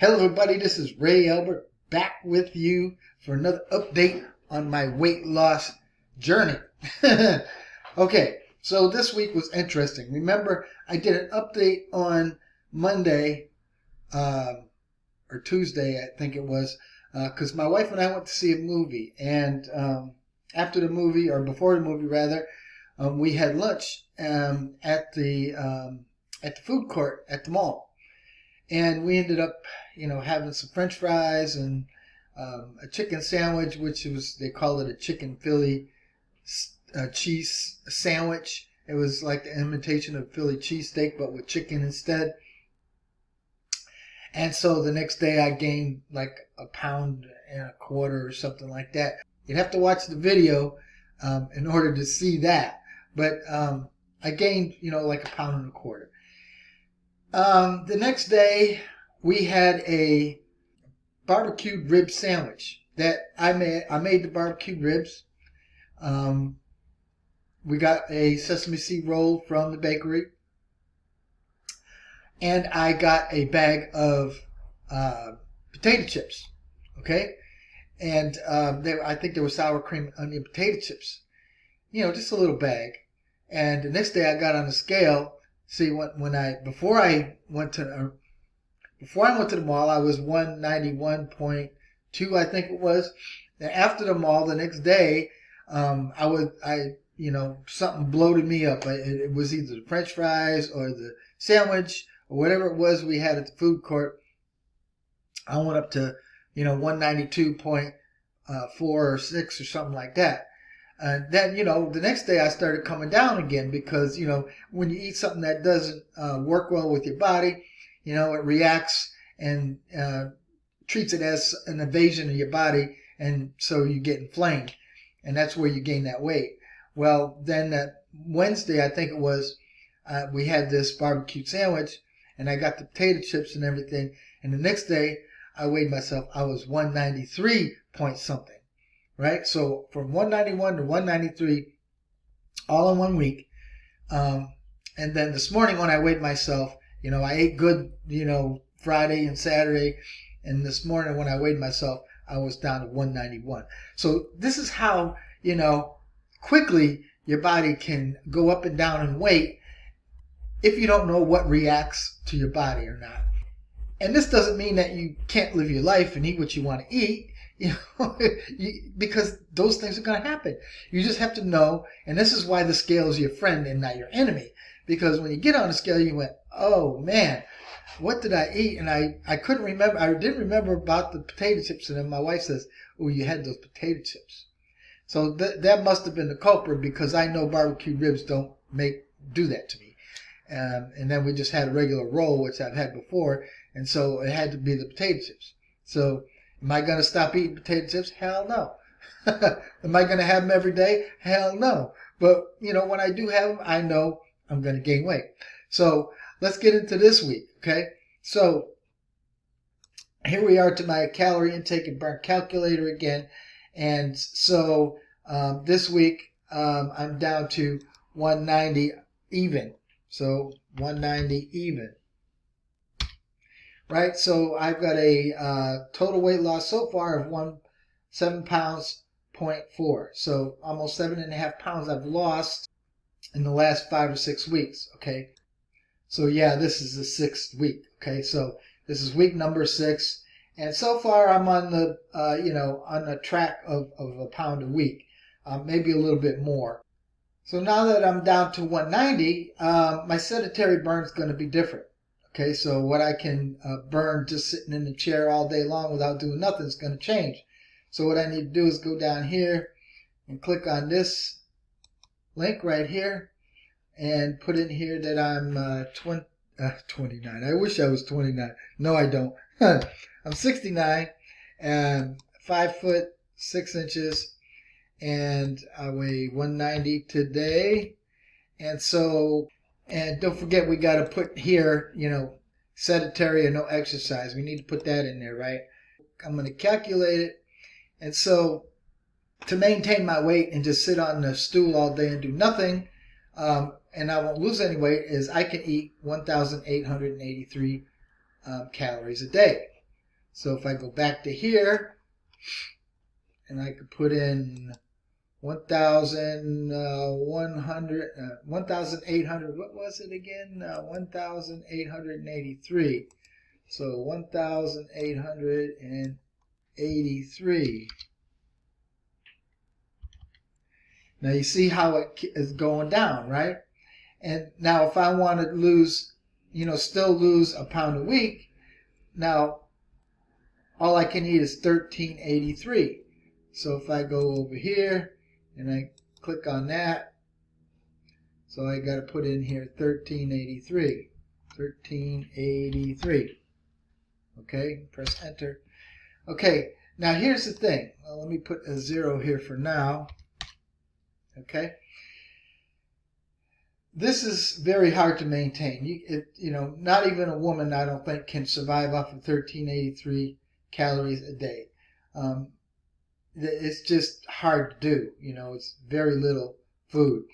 Hello everybody, this is Ray Albert back with you for another update on my weight loss journey. Okay, so this week was interesting. Remember, I did an update on Monday, or Tuesday, I think it was, because my wife and I went to see a movie. And after the movie, or before the movie rather, we had lunch at the food court at the mall. And we ended up, having some French fries and a chicken sandwich, which was, they call it a chicken Philly cheese sandwich. It was like the imitation of Philly cheesesteak, but with chicken instead. And so the next day I gained like 1.25 pounds or something like that. You'd have to watch the video in order to see that. But I gained, like 1.25 pounds. The next day, we had a barbecued rib sandwich that I made. I made the barbecued ribs. We got a sesame seed roll from the bakery. And I got a bag of potato chips. Okay? And I think there was sour cream and onion potato chips. Just a little bag. And the next day I got on the scale. See, before I went to the mall, I was 191.2, I think it was. And after the mall, the next day, something bloated me up. It was either the French fries or the sandwich or whatever it was we had at the food court. I went up to 192.4 or 6 or something like that. And then, the next day I started coming down again because, when you eat something that doesn't work well with your body, it reacts and treats it as an invasion of your body. And so you get inflamed. And that's where you gain that weight. Well, then that Wednesday, I think it was, we had this barbecue sandwich and I got the potato chips and everything. And the next day I weighed myself. I was 193 point something. Right? So from 191 to 193 all in 1 week. And then this morning when I weighed myself, I ate good, Friday and Saturday. And this morning when I weighed myself, I was down to 191. So this is how, quickly your body can go up and down in weight if you don't know what reacts to your body or not. And this doesn't mean that you can't live your life and eat what you want to eat. Because those things are going to happen. You just have to know, and this is why the scale is your friend and not your enemy. Because when you get on the scale, you went, oh man, what did I eat? And I couldn't remember. I didn't remember about the potato chips. And then my wife says, oh, you had those potato chips. So that must have been the culprit because I know barbecue ribs don't do that to me. And then we just had a regular roll, which I've had before. And so it had to be the potato chips. So am I going to stop eating potato chips? Hell no. Am I going to have them every day? Hell no. But, when I do have them, I know I'm going to gain weight. So let's get into this week, okay? So here we are to my calorie intake and burn calculator again. And so this week I'm down to 190 even. So 190 even. Right, so I've got a total weight loss so far of 7 pounds, 0.4. So almost 7.5 pounds I've lost in the last 5 or 6 weeks. Okay, so yeah, this is the 6th week. Okay, so this is week number 6, and so far I'm on the on the track of 1 pound a week, maybe a little bit more. So now that I'm down to 190, my sedentary burn is going to be different. Okay, so what I can burn just sitting in the chair all day long without doing nothing is going to change. So what I need to do is go down here and click on this link right here and put in here that I'm 29. I wish I was 29. No, I don't. I'm 69 and 5 foot 6 inches and I weigh 190 today. And so... And don't forget, we got to put here, sedentary or no exercise. We need to put that in there, right? I'm going to calculate it. And so to maintain my weight and just sit on the stool all day and do nothing, and I won't lose any weight, is I can eat 1,883 calories a day. So if I go back to here, and I could put in 1,800, what was it again? 1,883. So 1,883. Now you see how it is going down, right? And now if I want to lose, still lose a pound a week, now all I can eat is 1383. So if I go over here and I click on that, so I got to put in here 1383. 1383. Okay, press enter. Okay, now here's the thing. Well, let me put a 0 here for now. Okay. This is very hard to maintain. Not even a woman, I don't think, can survive off of 1383 calories a day. It's just hard to do. It's very little food.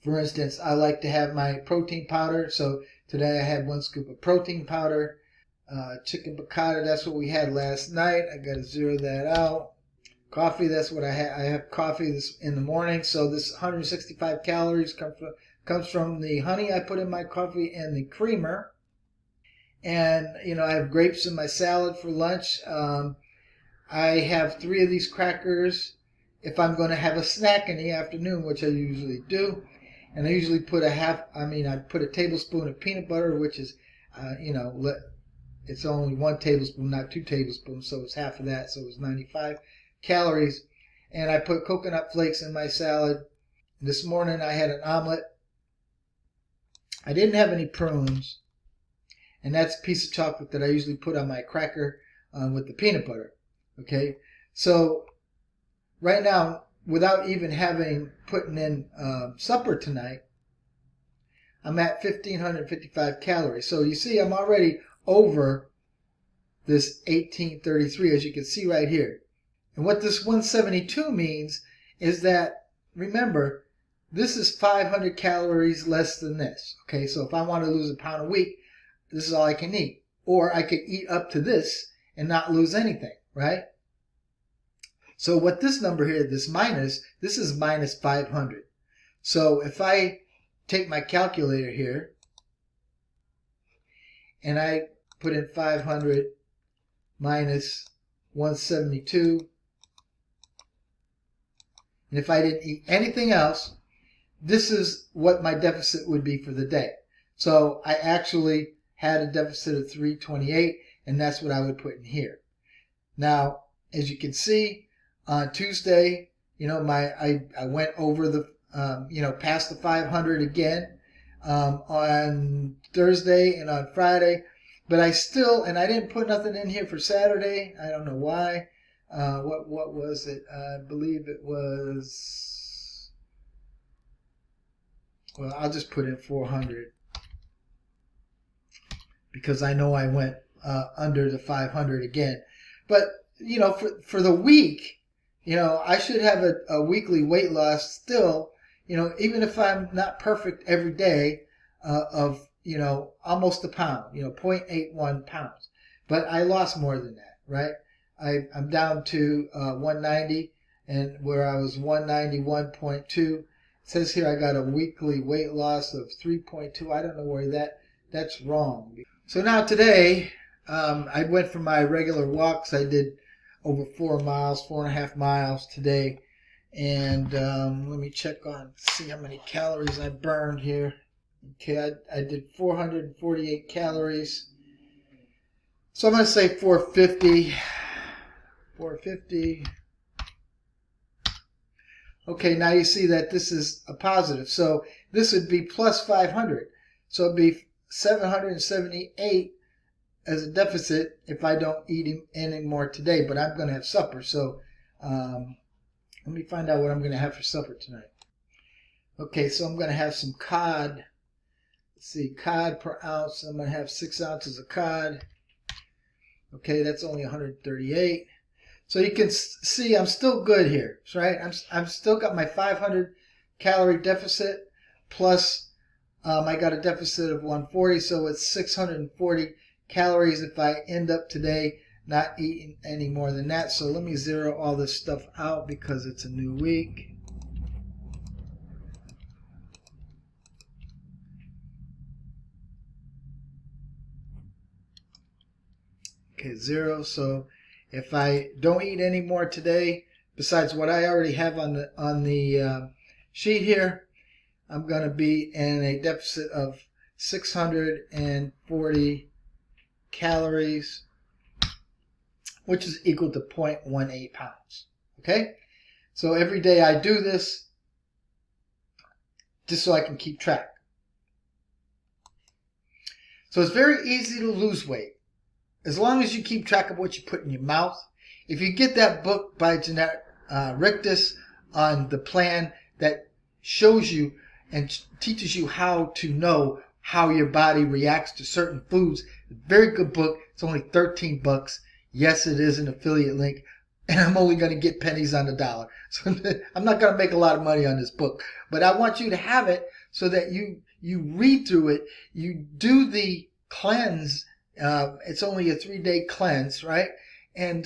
For instance, I like to have my protein powder. So today I had 1 scoop of protein powder. Chicken piccata, that's what we had last night. I got to zero that out. Coffee, that's what I have. I have coffee this in the morning. So this 165 calories comes from the honey I put in my coffee and the creamer. And, I have grapes in my salad for lunch. I have 3 of these crackers if I'm going to have a snack in the afternoon, which I usually do. And I usually put I put a tablespoon of peanut butter, which is, it's only 1 tablespoon, not 2 tablespoons. So it's half of that. So it's 95 calories. And I put coconut flakes in my salad. This morning I had an omelet. I didn't have any prunes. And that's a piece of chocolate that I usually put on my cracker with the peanut butter. Okay, so right now, without even putting in supper tonight, I'm at 1,555 calories. So you see, I'm already over this 1,833, as you can see right here. And what this 172 means is that, remember, this is 500 calories less than this. Okay, so if I want to lose a pound a week, this is all I can eat. Or I could eat up to this and not lose anything, right? So what this number here, this is minus 500. So if I take my calculator here and I put in 500 minus 172, and if I didn't eat anything else, this is what my deficit would be for the day. So I actually had a deficit of 328, and that's what I would put in here. Now, as you can see, on Tuesday, I went over the, past the 500 again on Thursday and on Friday, but I didn't put nothing in here for Saturday. I don't know why. What was it? I believe it was, well, I'll just put in 400 because I know I went under the 500 again. But, for the week, I should have a weekly weight loss still, even if I'm not perfect every day, of, almost a pound, 0.81 pounds. But I lost more than that, right? I'm down to 190, and where I was 191.2. It says here I got a weekly weight loss of 3.2. I don't know where that's wrong. So now today, I went for my regular walks. I did over 4.5 miles today. And let me see how many calories I burned here. Okay, I did 448 calories. So I'm going to say 450. 450. Okay, now you see that this is a positive. So this would be plus 500. So it'd be 778 as a deficit if I don't eat any more today. But I'm going to have supper. So let me find out what I'm going to have for supper tonight. Okay, so I'm going to have some cod. Let's see, cod per ounce. I'm going to have 6 ounces of cod. Okay, that's only 138. So you can see I'm still good here, right? I'm still got my 500 calorie deficit plus I got a deficit of 140, so it's 640 calories if I end up today not eating any more than that. So let me zero all this stuff out because it's a new week. Okay, 0. So if I don't eat any more today, besides what I already have on the sheet here, I'm going to be in a deficit of 640 calories, which is equal to 0.18 pounds. Okay? So every day I do this just so I can keep track. So it's very easy to lose weight as long as you keep track of what you put in your mouth. If you get that book by Jeanette Richtis on the plan that shows you and teaches you how to know how your body reacts to certain foods, very good book. It's only $13. Yes, it is an affiliate link, and I'm only going to get pennies on the dollar. So I'm not going to make a lot of money on this book, but I want you to have it so that you read through it, you do the cleanse. It's only a 3-day cleanse, right? And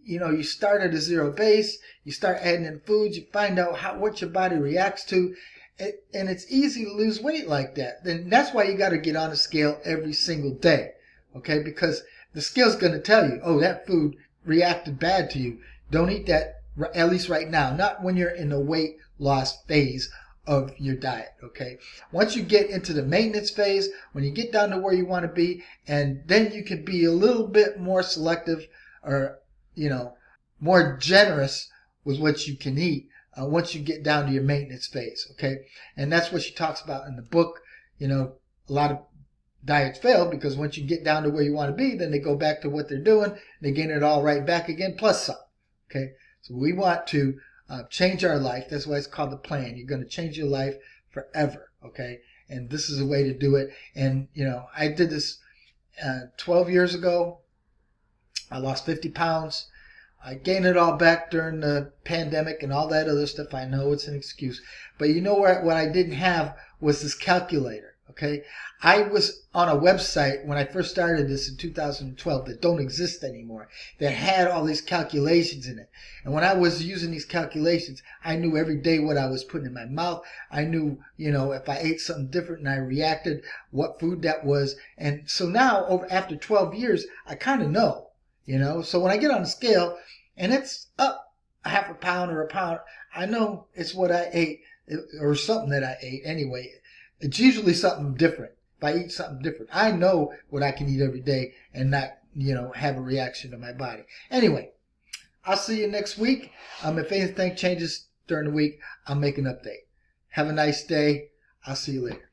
you start at a 0 base, you start adding in foods, you find out what your body reacts to, and it's easy to lose weight like that. Then that's why you got to get on a scale every single day, okay? Because the scale's going to tell you, oh, that food reacted bad to you. Don't eat that, at least right now, not when you're in the weight loss phase of your diet, okay? Once you get into the maintenance phase, when you get down to where you want to be, and then you can be a little bit more selective or, more generous with what you can eat once you get down to your maintenance phase, okay? And that's what she talks about in the book. A lot of diets fail because once you get down to where you want to be, then they go back to what they're doing. They gain it all right back again, plus some, okay? So we want to change our life. That's why it's called the plan. You're going to change your life forever, okay? And this is a way to do it. And, I did this 12 years ago. I lost 50 pounds. I gained it all back during the pandemic and all that other stuff. I know it's an excuse. But what I didn't have was this calculator, okay? I was on a website when I first started this in 2012 that don't exist anymore, that had all these calculations in it. And when I was using these calculations, I knew every day what I was putting in my mouth. I knew, if I ate something different and I reacted, what food that was. And so now, after 12 years, I kind of know. So when I get on the scale and it's up a half a pound or a pound, I know it's what I ate or something that I ate anyway. It's usually something different. If I eat something different, I know what I can eat every day and not, have a reaction to my body. Anyway, I'll see you next week. If anything changes during the week, I'll make an update. Have a nice day. I'll see you later.